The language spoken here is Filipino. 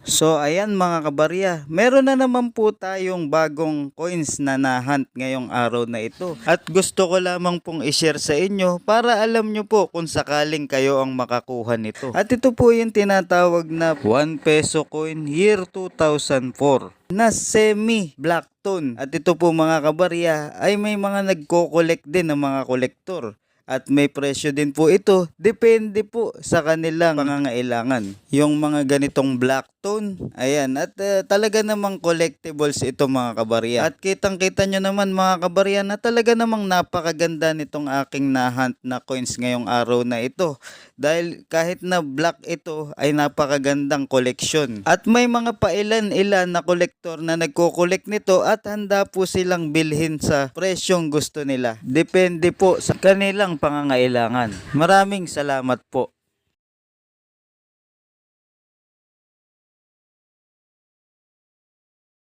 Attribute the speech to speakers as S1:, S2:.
S1: So ayan mga kabarya, meron na naman po tayong bagong coins na nahunt ngayong araw na ito. At gusto ko lamang pong i-share sa inyo para alam nyo po kung sakaling kayo ang makakuha nito. At ito po yung tinatawag na 1 peso coin year 2004 na semi black tone. At ito po mga kabarya ay may mga nagko-collect din ng mga kolektor. At may presyo din po ito, depende po sa kanilang pangangailangan. Yung mga ganitong black tone, ayan, at talaga namang collectibles ito mga kabarya. At kitang kita nyo naman mga kabarya na talaga namang napakaganda nitong aking nahunt na coins ngayong araw na ito. Dahil kahit na black ito ay napakagandang koleksyon. At may mga pailan-ilan na kolektor na nagko-collect nito at handa po silang bilhin sa presyong gusto nila. Depende po sa kanilang pangangailangan. Maraming salamat po.